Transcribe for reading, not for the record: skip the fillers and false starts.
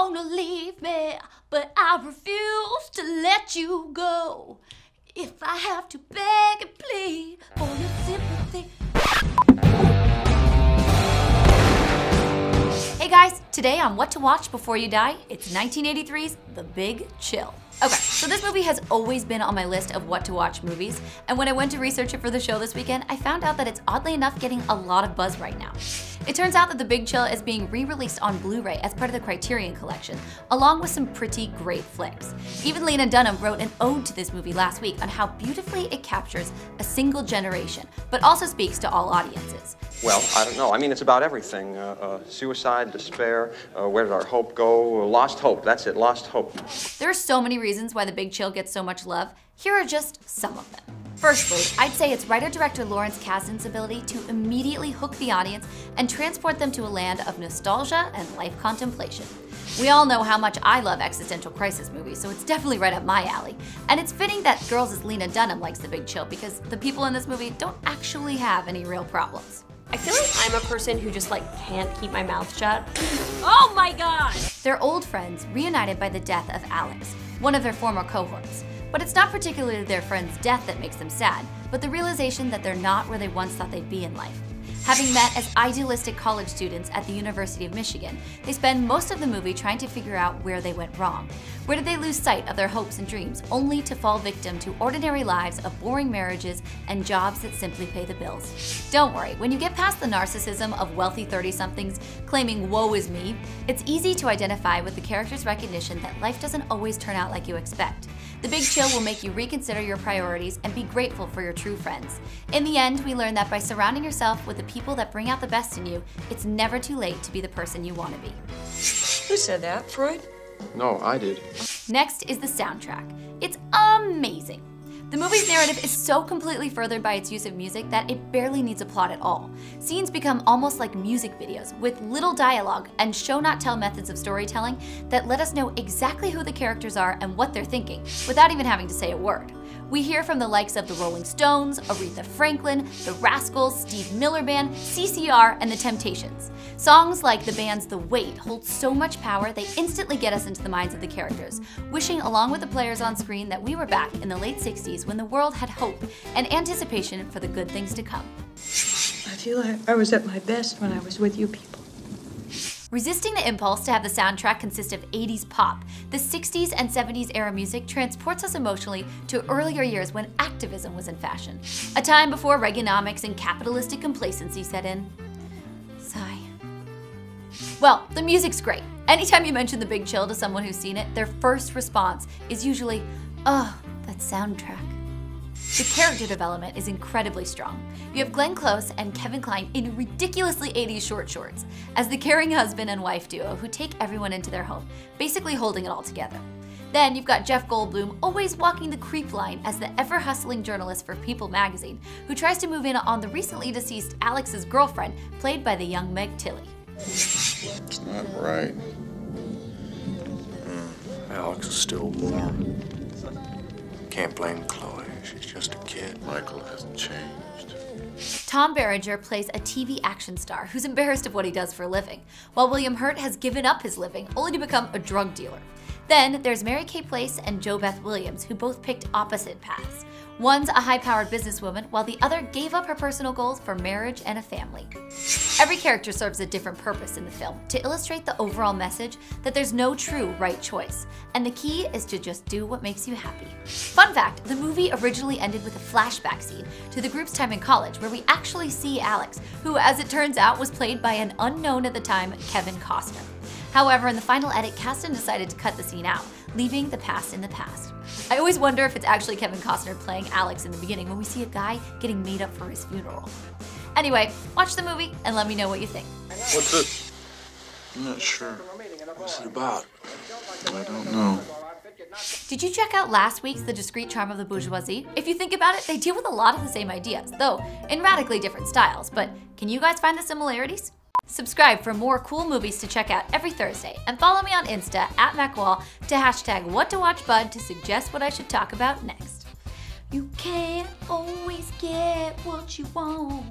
wanna leave me, but I refuse to let you go. If I have to beg and plead for your sympathy. Hey guys, today on What to Watch Before You Die, it's 1983's The Big Chill. Okay, so this movie has always been on my list of what to watch movies, and when I went to research it for the show this weekend, I found out that it's oddly enough getting a lot of buzz right now. It turns out that The Big Chill is being re-released on Blu-ray as part of the Criterion Collection, along with some pretty great flicks. Even Lena Dunham wrote an ode to this movie last week on how beautifully it captures a single generation, but also speaks to all audiences. Well, I don't know. I mean, it's about everything. Suicide, despair, where did our hope go? Lost hope, that's it, lost hope. There are so many reasons why The Big Chill gets so much love. Here are just some of them. Firstly, I'd say it's writer-director Lawrence Kasdan's ability to immediately hook the audience and transport them to a land of nostalgia and life contemplation. We all know how much I love existential crisis movies, so it's definitely right up my alley. And it's fitting that Girls' Lena Dunham likes The Big Chill because the people in this movie don't actually have any real problems. I feel like I'm a person who just can't keep my mouth shut. Oh my god! They're old friends reunited by the death of Alex, one of their former cohorts. But it's not particularly their friend's death that makes them sad, but the realization that they're not where they once thought they'd be in life. Having met as idealistic college students at the University of Michigan, they spend most of the movie trying to figure out where they went wrong. Where did they lose sight of their hopes and dreams, only to fall victim to ordinary lives of boring marriages and jobs that simply pay the bills? Don't worry, when you get past the narcissism of wealthy 30-somethings claiming woe is me, it's easy to identify with the character's recognition that life doesn't always turn out like you expect. The Big Chill will make you reconsider your priorities and be grateful for your true friends. In the end, we learn that by surrounding yourself with the people that bring out the best in you, it's never too late to be the person you want to be. Who said that, Freud? No, I did. Next is the soundtrack. It's amazing. The movie's narrative is so completely furthered by its use of music that it barely needs a plot at all. Scenes become almost like music videos with little dialogue and show-not-tell methods of storytelling that let us know exactly who the characters are and what they're thinking without even having to say a word. We hear from the likes of the Rolling Stones, Aretha Franklin, the Rascals, Steve Miller Band, CCR, and the Temptations. Songs like the band's The Weight hold so much power they instantly get us into the minds of the characters, wishing along with the players on screen that we were back in the late 60s when the world had hope and anticipation for the good things to come. I feel like I was at my best when I was with you people. Resisting the impulse to have the soundtrack consist of 80s pop, the 60s and 70s era music transports us emotionally to earlier years when activism was in fashion. A time before Reaganomics and capitalistic complacency set in. Sigh. Well, the music's great. Anytime you mention The Big Chill to someone who's seen it, their first response is usually, "Oh, that soundtrack." The character development is incredibly strong. You have Glenn Close and Kevin Kline in ridiculously 80s short shorts as the caring husband and wife duo who take everyone into their home, basically holding it all together. Then you've got Jeff Goldblum always walking the creep line as the ever-hustling journalist for People magazine who tries to move in on the recently deceased Alex's girlfriend, played by the young Meg Tilly. It's not right. Alex is still warm. Can't blame Chloe. She's just a kid. Michael hasn't changed. Tom Berenger plays a TV action star who's embarrassed of what he does for a living, while William Hurt has given up his living only to become a drug dealer. Then there's Mary Kay Place and Jo Beth Williams, who both picked opposite paths. One's a high-powered businesswoman, while the other gave up her personal goals for marriage and a family. Every character serves a different purpose in the film to illustrate the overall message that there's no true right choice, and the key is to just do what makes you happy. Fun fact, the movie originally ended with a flashback scene to the group's time in college where we actually see Alex, who, as it turns out, was played by an unknown at the time, Kevin Costner. However, in the final edit, Kasdan decided to cut the scene out, leaving the past in the past. I always wonder if it's actually Kevin Costner playing Alex in the beginning when we see a guy getting made up for his funeral. Anyway, watch the movie and let me know what you think. What's this? I'm not sure. What's it about? I don't know. Did you check out last week's The Discreet Charm of the Bourgeoisie? If you think about it, they deal with a lot of the same ideas, though in radically different styles. But can you guys find the similarities? Subscribe for more cool movies to check out every Thursday, and follow me on Insta @MacWall to #WhatToWatchBud to suggest what I should talk about next. You can't always get what you want.